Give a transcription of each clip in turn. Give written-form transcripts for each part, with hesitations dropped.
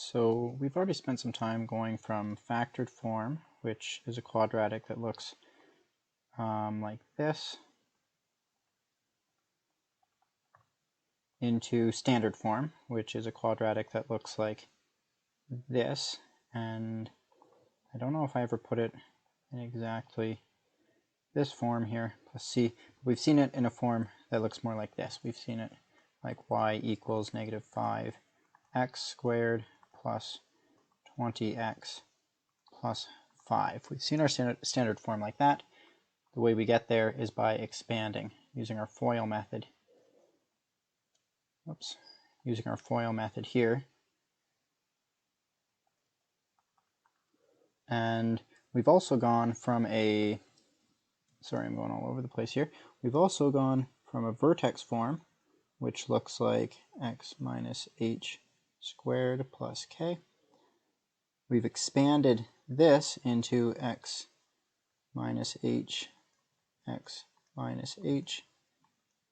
So we've already spent some time going from factored form, which is a quadratic that looks like this, into standard form, which is a quadratic that looks like this. And I don't know if I ever put it in exactly this form here, plus c. We've seen it in a form that looks more like this. We've seen it like y equals negative 5x squared plus 20x plus 5. We've seen our standard form like that. The way we get there is by expanding using our FOIL method. Using our FOIL method here. And we've also gone from a, sorry, I'm going all over the place here. We've also gone from a vertex form, which looks like x minus h squared plus k. We've expanded this into x minus h, x minus h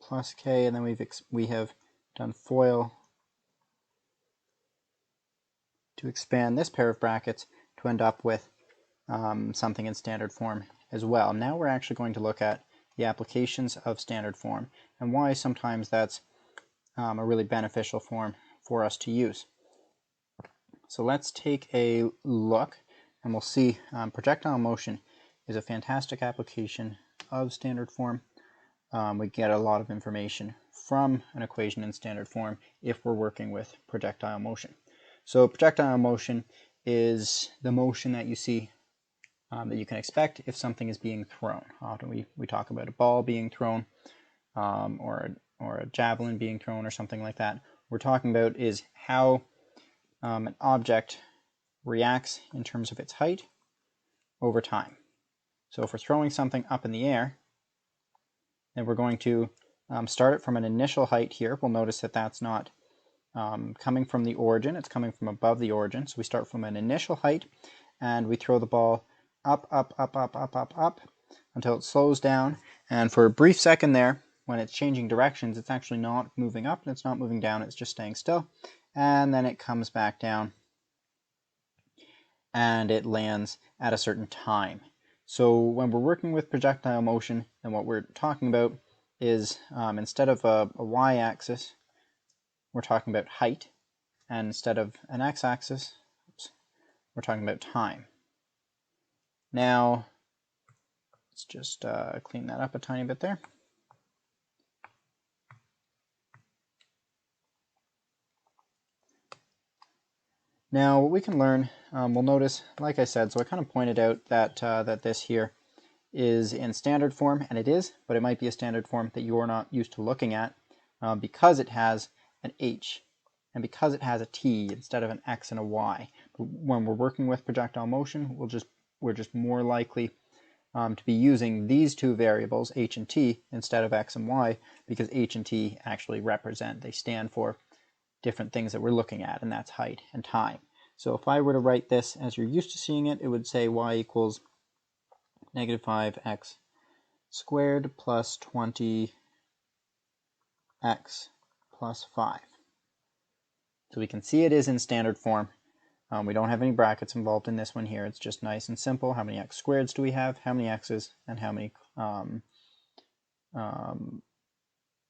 plus k, and then we have done FOIL to expand this pair of brackets to end up with something in standard form as well. Now we're actually going to look at the applications of standard form and why sometimes that's a really beneficial form for us to use. So let's take a look and we'll see projectile motion is a fantastic application of standard form. We get a lot of information from an equation in standard form if we're working with projectile motion. So projectile motion is the motion that you see that you can expect if something is being thrown. Often we talk about a ball being thrown or a javelin being thrown or something like that. What we're talking about is how an object reacts in terms of its height over time. So if we're throwing something up in the air, then we're going to start it from an initial height here. We'll notice that that's not coming from the origin, it's coming from above the origin. So we start from an initial height and we throw the ball up, up, up, up, up, up, up until it slows down. And for a brief second there, when it's changing directions, it's actually not moving up and it's not moving down, it's just staying still. And then it comes back down and it lands at a certain time. So when we're working with projectile motion, then what we're talking about is instead of a y-axis, we're talking about height, and instead of an x-axis, we're talking about time. Now, let's just clean that up a tiny bit there. Now, what we can learn, we'll notice, like I said, so I kind of pointed out that that this here is in standard form, and it is, but it might be a standard form that you're not used to looking at because it has an h and because it has a t instead of an x and a y. But when we're working with projectile motion, we're just more likely to be using these two variables, h and t, instead of x and y, because h and t actually they stand for different things that we're looking at, and that's height and time. So if I were to write this as you're used to seeing it, it would say y equals negative 5x squared plus 20x plus 5. So we can see it is in standard form. We don't have any brackets involved in this one here. It's just nice and simple. How many x squareds do we have? How many x's? And how many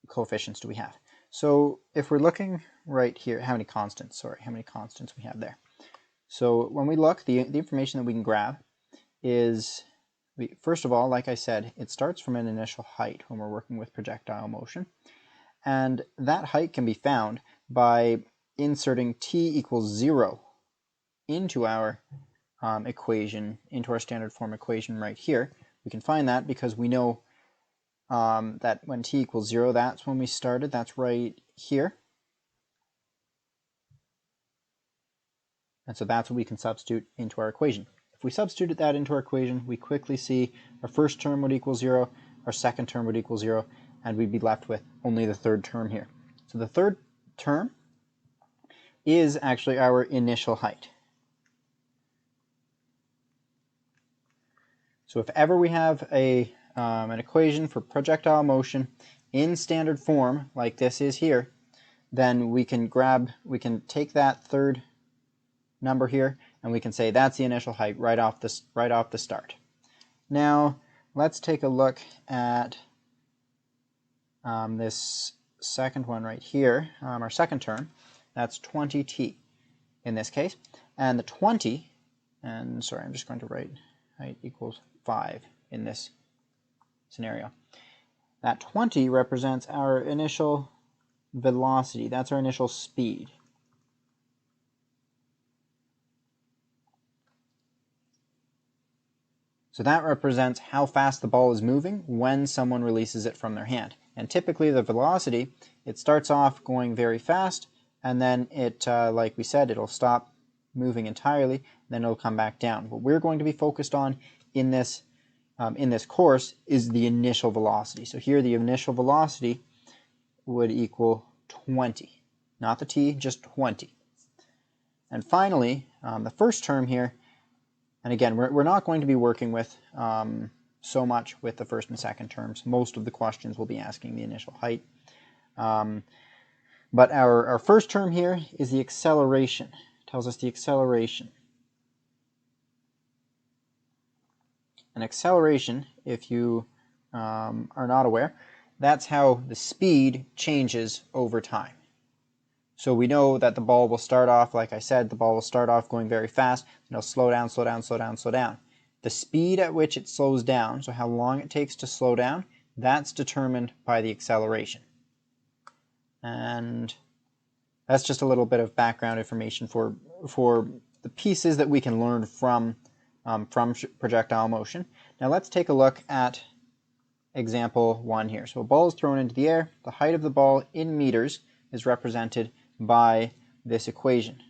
coefficients do we have? So if we're looking right here, how many constants we have there. So when we look, the information that we can grab is, first of all, like I said, it starts from an initial height when we're working with projectile motion. And that height can be found by inserting t equals 0 into our equation, into our standard form equation right here. We can find that because we know that when t equals 0, that's when we started. That's right here. And so that's what we can substitute into our equation. If we substituted that into our equation, we quickly see our first term would equal 0, our second term would equal 0, and we'd be left with only the third term here. So the third term is actually our initial height. So if ever we have an equation for projectile motion in standard form, like this is here, then we can take that third number here, and we can say that's the initial height right off the start. Now let's take a look at this second one right here, our second term. That's 20t in this case, and the 20, and sorry, I'm just going to write height equals 5 in this scenario. That 20 represents our initial velocity. That's our initial speed. So that represents how fast the ball is moving when someone releases it from their hand. And typically the velocity, it starts off going very fast, and then it, like we said, it'll stop moving entirely, then it'll come back down. What we're going to be focused on in this course is the initial velocity. So here the initial velocity would equal 20. Not the t, just 20. And finally, the first term here, and again, we're not going to be working with so much with the first and second terms. Most of the questions will be asking the initial height. But our first term here is the acceleration. It tells us the acceleration. An acceleration, if you are not aware, that's how the speed changes over time. So we know that the ball will start off, like I said, the ball will start off going very fast, and it'll slow down, slow down, slow down, slow down. The speed at which it slows down, so how long it takes to slow down, that's determined by the acceleration. And that's just a little bit of background information for the pieces that we can learn from projectile motion. Now let's take a look at example 1 here. So a ball is thrown into the air. The height of the ball in meters is represented by this equation,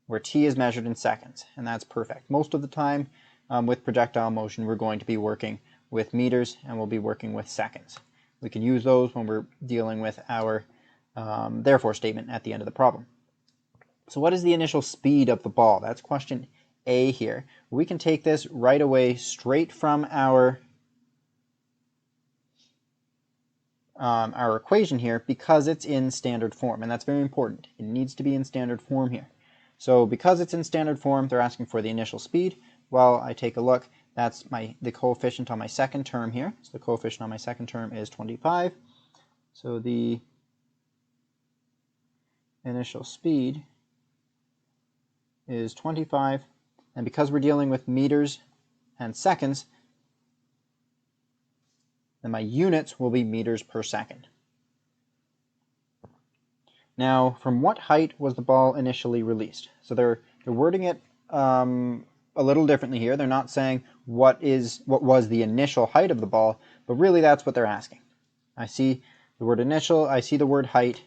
where t is measured in seconds, and that's perfect. Most of the time with projectile motion we're going to be working with meters, and we'll be working with seconds. We can use those when we're dealing with our therefore statement at the end of the problem. So what is the initial speed of the ball? That's question A here. We can take this right away straight from our equation here, because it's in standard form, and that's very important. It needs to be in standard form here. So because it's in standard form, they're asking for the initial speed. Well, I take a look, that's the coefficient on my second term here. So the coefficient on my second term is 25. So the initial speed is 25, and because we're dealing with meters and seconds, then my units will be meters per second. Now, from what height was the ball initially released? So they're wording it a little differently here. They're not saying what was the initial height of the ball, but really that's what they're asking. I see the word initial, I see the word height.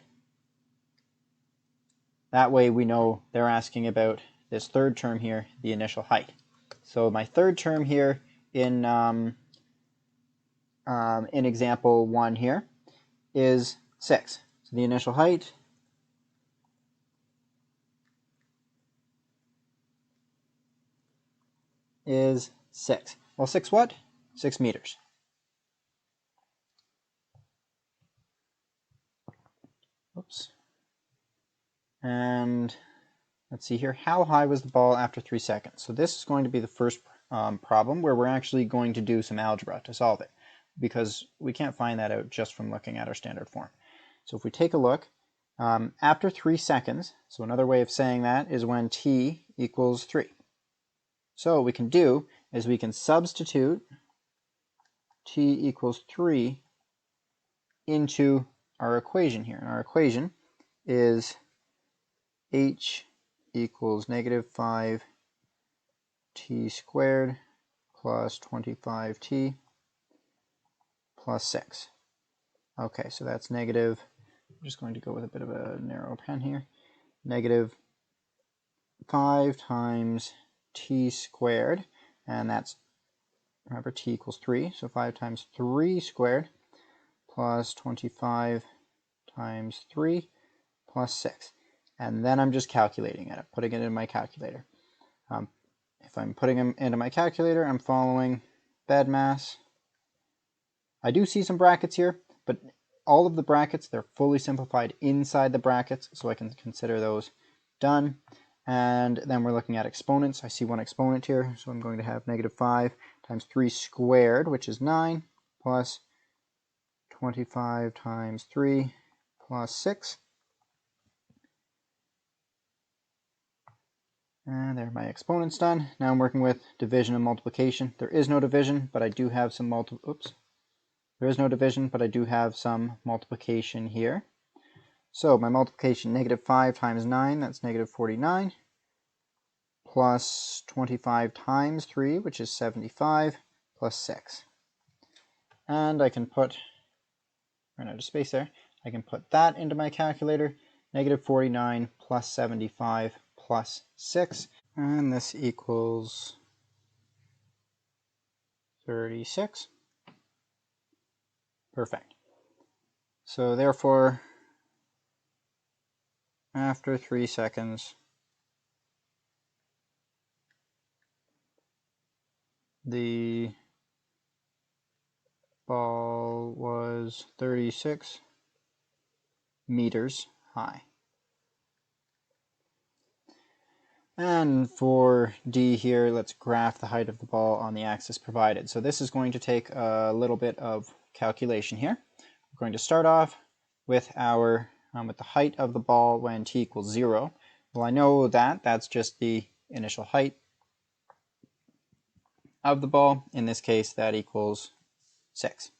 That way we know they're asking about this third term here, the initial height. So my third term here in example 1 here is 6. So the initial height is 6. Well, 6 what? 6 meters. Oops. And let's see here. How high was the ball after 3 seconds? So this is going to be the first problem where we're actually going to do some algebra to solve it, because we can't find that out just from looking at our standard form. So if we take a look, after 3 seconds, so another way of saying that is when t equals 3. So what we can do is we can substitute t equals 3 into our equation here. And our equation is h equals negative 5t squared plus 25t plus 6. Okay, so that's negative, I'm just going to go with a bit of a narrow pen here, negative 5 times t squared, and that's, remember, t equals 3, so 5 times 3 squared plus 25 times 3 plus 6. And then I'm just calculating it, putting it in my calculator. If I'm putting them into my calculator, I'm following BEDMAS. I do see some brackets here, but all of the brackets, they're fully simplified inside the brackets, so I can consider those done. And then we're looking at exponents. I see one exponent here, so I'm going to have negative 5 times 3 squared, which is 9, plus 25 times 3 plus 6. And there are my exponents done. Now I'm working with division and multiplication. There is no division, but I do have some There is no division, but I do have some multiplication here. So my multiplication, negative 5 times 9, that's negative 49, plus 25 times 3, which is 75, plus 6. And I can run out of space there, I can put that into my calculator, negative 49 plus 75 plus 6, and this equals 36. Perfect. So therefore, after 3 seconds, the ball was 36 meters high. And for D here, let's graph the height of the ball on the axis provided. So this is going to take a little bit of calculation here. We're going to start off with our with the height of the ball when t equals 0. Well, I know that that's just the initial height of the ball. In this case, that equals 6.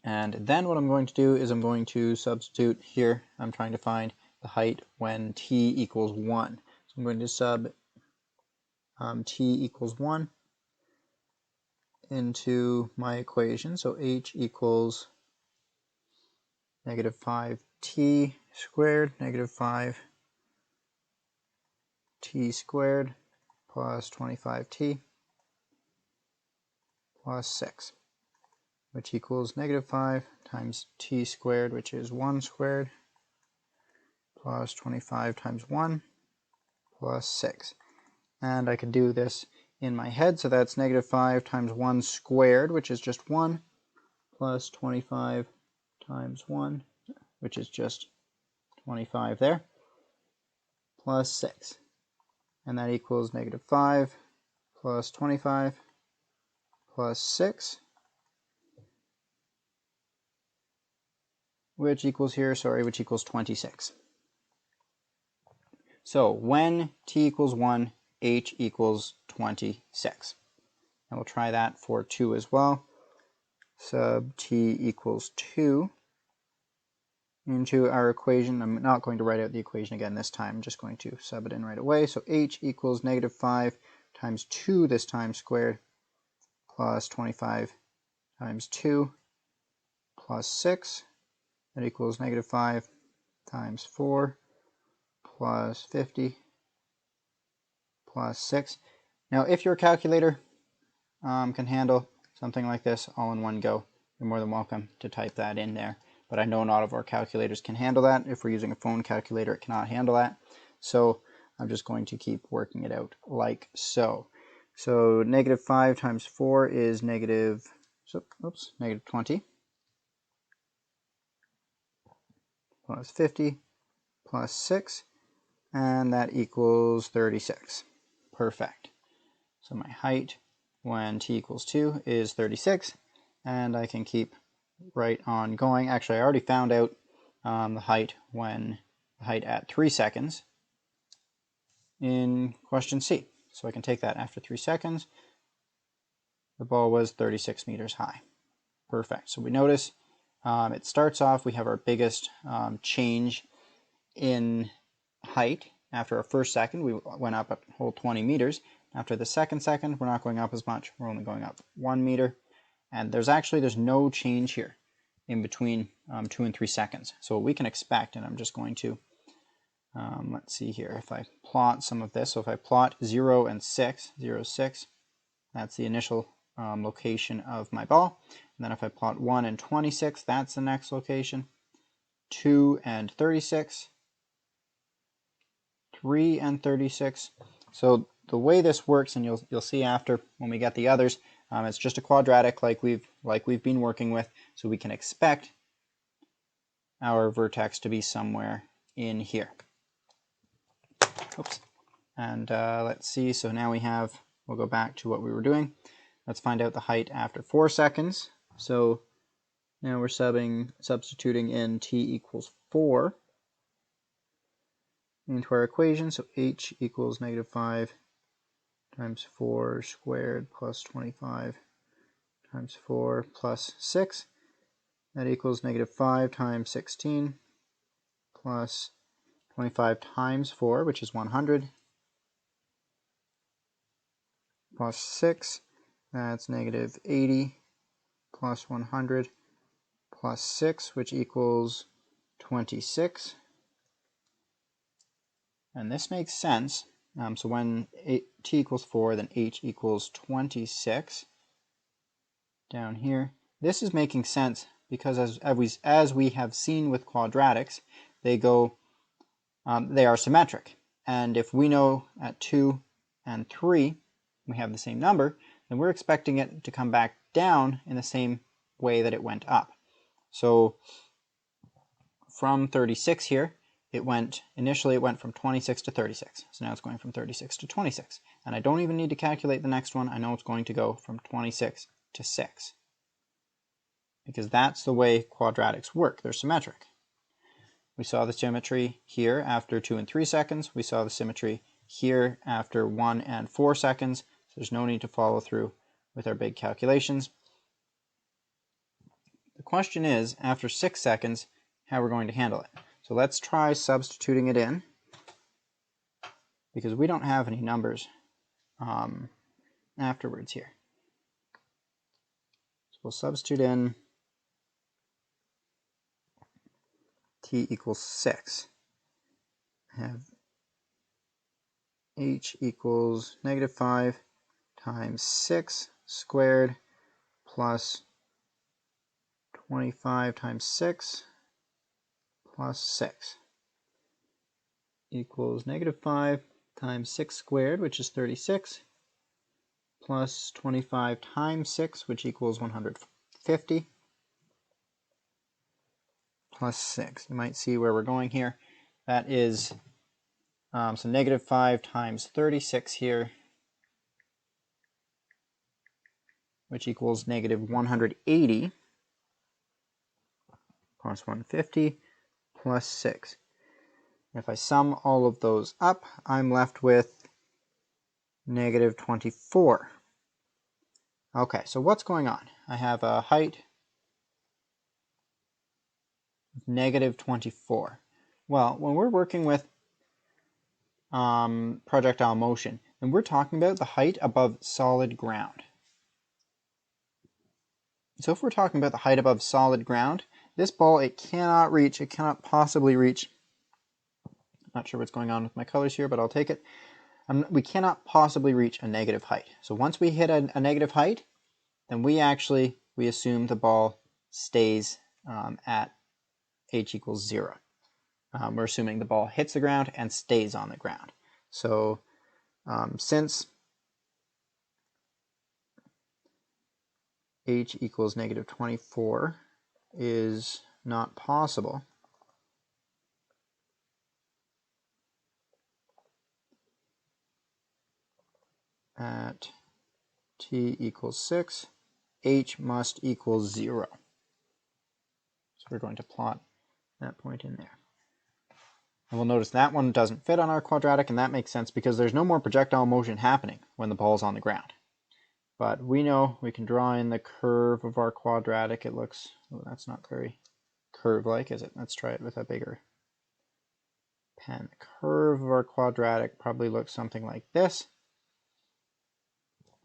And then what I'm going to do is I'm going to substitute here. I'm trying to find the height when t equals 1. So I'm going to sub t equals 1 into my equation. So h equals negative 5t squared, negative 5t squared plus 25t plus 6, which equals negative 5 times t squared, which is 1 squared, plus 25 times 1 plus 6. And I can do this in my head, so that's negative 5 times 1 squared, which is just 1, plus 25 times 1, which is just 25 there, plus 6. And that equals negative 5 plus 25 plus 6, which equals 26. So when t equals 1, h equals 26. And we'll try that for 2 as well. Sub t equals 2 into our equation. I'm not going to write out the equation again this time. I'm just going to sub it in right away. So h equals negative 5 times 2 this time squared plus 25 times 2 plus 6. That equals negative 5 times 4 plus 50 plus 6. Now if your calculator can handle something like this all in one go, you're more than welcome to type that in there. But I know not of our calculators can handle that. If we're using a phone calculator, it cannot handle that. So I'm just going to keep working it out like so. So negative 5 times 4 is negative 20 plus 50 plus 6, and that equals 36. Perfect. So my height when t equals 2 is 36, and I can keep right on going. Actually, I already found out the height at 3 seconds in question C. So I can take that after 3 seconds. The ball was 36 meters high. Perfect. So we notice it starts off, we have our biggest change in height. After our first second, we went up a whole 20 meters. After the second, we're not going up as much. We're only going up 1 meter. And there's no change here in between 2 and 3 seconds. So what we can expect, and I'm just going to, let's see here, if I plot some of this. So if I plot 0 and 6, 0, 6, that's the initial location of my ball. And then if I plot 1 and 26, that's the next location. 2 and 36, 3 and 36. So the way this works, and you'll see after when we get the others, it's just a quadratic like we've been working with, so we can expect our vertex to be somewhere in here. Oops. And let's see, so now we'll go back to what we were doing. Let's find out the height after 4 seconds. So now we're substituting in t equals 4 into our equation. So h equals -5 times 4 squared plus 25 times 4 plus 6. That equals -5 times 16 plus 25 times 4, which is 100, plus 6. That's -80 plus 100 plus 6, which equals 26. And this makes sense. So when t equals 4, then h equals 26 down here. This is making sense because as we have seen with quadratics, they are symmetric. And if we know at 2 and 3 we have the same number, then we're expecting it to come back down in the same way that it went up. So from 36 here, initially it went from 26 to 36. So now it's going from 36 to 26. And I don't even need to calculate the next one. I know it's going to go from 26 to 6. Because that's the way quadratics work. They're symmetric. We saw the symmetry here after 2 and 3 seconds. We saw the symmetry here after 1 and 4 seconds. So there's no need to follow through with our big calculations. The question is, after 6 seconds, how we're going to handle it. So let's try substituting it in, because we don't have any numbers afterwards here. So we'll substitute in t equals 6. I have h equals -5 times 6 squared plus 25 times 6 plus 6 equals -5 times 6 squared, which is 36, plus 25 times 6, which equals 150, plus 6. You might see where we're going here. That is, so -5 times 36 here, which equals -180, plus 150, plus 6. If I sum all of those up, I'm left with -24. Okay, so what's going on? I have a height of -24. Well, when we're working with projectile motion, then we're talking about the height above solid ground. So if we're talking about the height above solid ground, this ball, it cannot possibly reach. Not sure what's going on with my colors here, but I'll take it. We cannot possibly reach a negative height. So once we hit a negative height, then we assume the ball stays at h equals 0. We're assuming the ball hits the ground and stays on the ground. So since h equals -24 is not possible, at t equals 6, h must equal 0. So we're going to plot that point in there. And we'll notice that one doesn't fit on our quadratic, and that makes sense because there's no more projectile motion happening when the ball is on the ground. But we know we can draw in the curve of our quadratic. It looks, oh, that's not very curve-like, is it? Let's try it with a bigger pen. The curve of our quadratic probably looks something like this.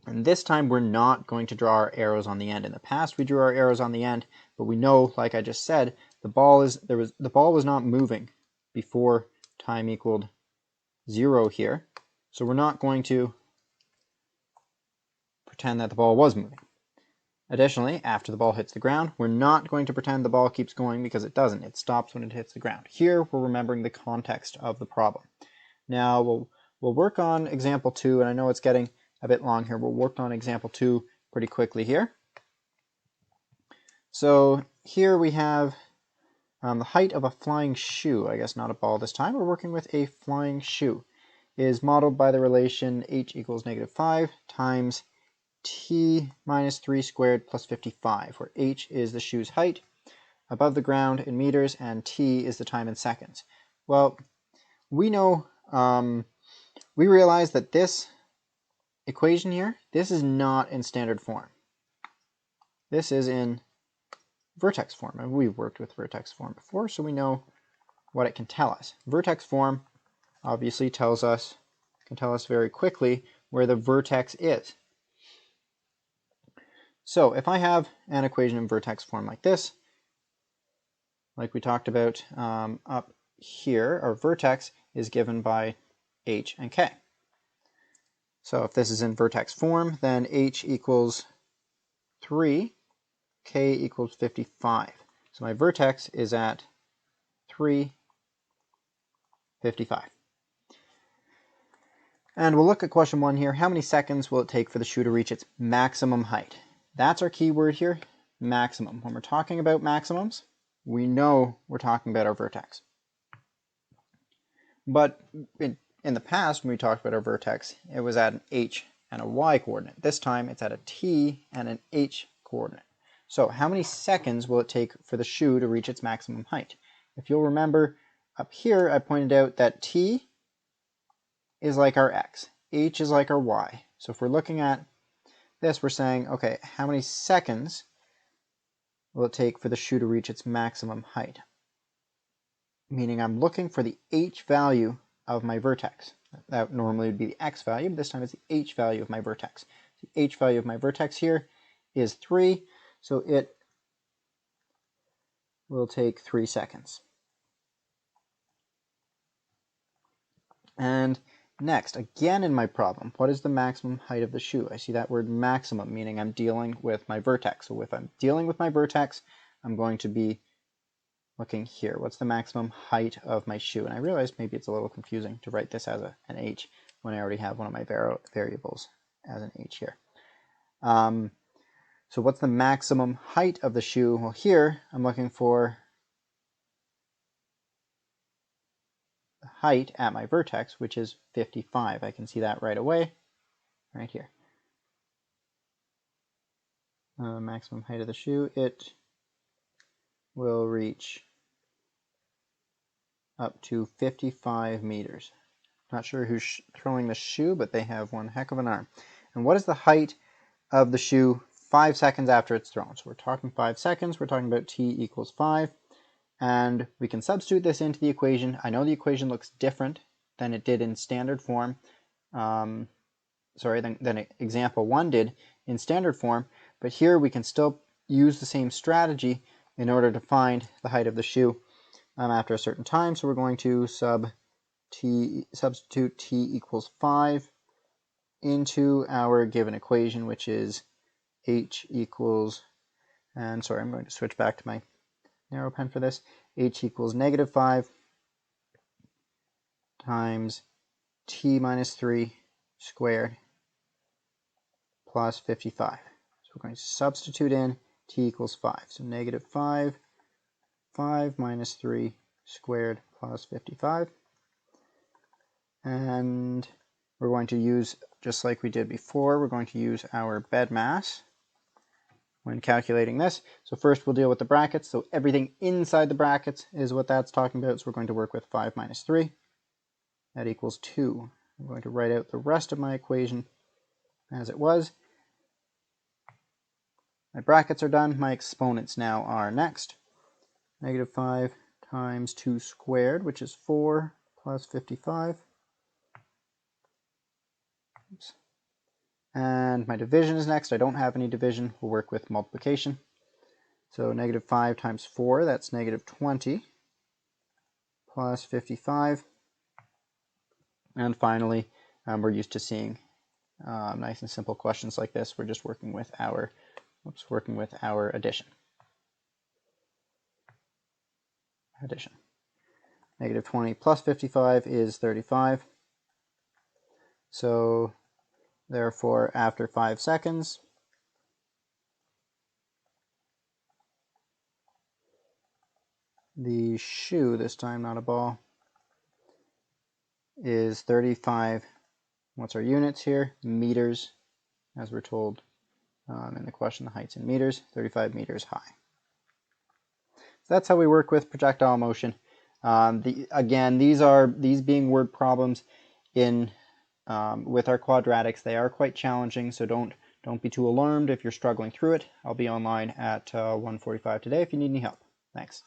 And this time we're not going to draw our arrows on the end. In the past we drew our arrows on the end, but we know, like I just said, the ball was not moving before time equaled 0 here. So we're not going to pretend that the ball was moving. Additionally, after the ball hits the ground, we're not going to pretend the ball keeps going because it doesn't. It stops when it hits the ground. Here we're remembering the context of the problem. Now we'll work on example 2, and I know it's getting a bit long here. We'll work on example 2 pretty quickly here. So here we have the height of a flying shoe. I guess not a ball this time. We're working with a flying shoe. is modeled by the relation h equals -5 times t minus 3 squared plus 55, where h is the shoe's height above the ground in meters and t is the time in seconds. Well, we know, we realize that this equation here, this is not in standard form. This is in vertex form, and we've worked with vertex form before, so we know what it can tell us. Vertex form obviously can tell us very quickly where the vertex is. So if I have an equation in vertex form like this, like we talked about up here, our vertex is given by h and k. So if this is in vertex form, then h equals 3, k equals 55. So my vertex is at 3, 55. And we'll look at question 1 here. How many seconds will it take for the shoe to reach its maximum height? That's our key word here, maximum. When we're talking about maximums, we know we're talking about our vertex. But in the past, when we talked about our vertex, it was at an h and a y coordinate. This time, it's at a t and an h coordinate. So how many seconds will it take for the shoe to reach its maximum height? If you'll remember, up here, I pointed out that t is like our x, h is like our y. So if we're looking at this, we're saying, okay, how many seconds will it take for the shoe to reach its maximum height? Meaning I'm looking for the h value of my vertex. That normally would be the x value, but this time it's the h value of my vertex. The h value of my vertex here is 3, so it will take 3 seconds. And next, again in my problem, what is the maximum height of the shoe? I see that word maximum, meaning I'm dealing with my vertex. So if I'm dealing with my vertex, I'm going to be looking here. What's the maximum height of my shoe? And I realize maybe it's a little confusing to write this as an h when I already have one of my variables as an h here. So what's the maximum height of the shoe? Well, here I'm looking for the height at my vertex, which is 55. I can see that right away, right here. Maximum height of the shoe, it will reach up to 55 meters. Not sure who's throwing the shoe, but they have one heck of an arm. And what is the height of the shoe 5 seconds after it's thrown? So we're talking 5 seconds, we're talking about t equals 5. And we can substitute this into the equation. I know the equation looks different than it did in standard form. Than example 1 did in standard form, but here we can still use the same strategy in order to find the height of the shoe after a certain time. So we're going to substitute t equals 5 into our given equation, which is h equals, and sorry, I'm going to switch back to my narrow pen for this, h equals -5 times t minus 3 squared plus 55. So we're going to substitute in t equals 5. So -5, 5 minus 3 squared plus 55. And we're going to use, just like we did before, we're going to use our bed mass when calculating this. So first we'll deal with the brackets. So everything inside the brackets is what that's talking about. So we're going to work with 5 minus 3. That equals 2. I'm going to write out the rest of my equation as it was. My brackets are done. My exponents now are next. -5 times 2 squared, which is 4, plus 55. Oops. And my division is next. I don't have any division. We'll work with multiplication. So -5 times 4, that's -20, plus 55. And finally, we're used to seeing nice and simple questions like this. We're just working with our addition. -20 plus 55 is 35. So therefore, after 5 seconds, the shoe, this time not a ball, is 35, what's our units here? Meters, as we're told in the question, the height's in meters, 35 meters high. So that's how we work with projectile motion. Again, these being word problems in with our quadratics, they are quite challenging, so don't be too alarmed if you're struggling through it. I'll be online at 1:45 today if you need any help. Thanks.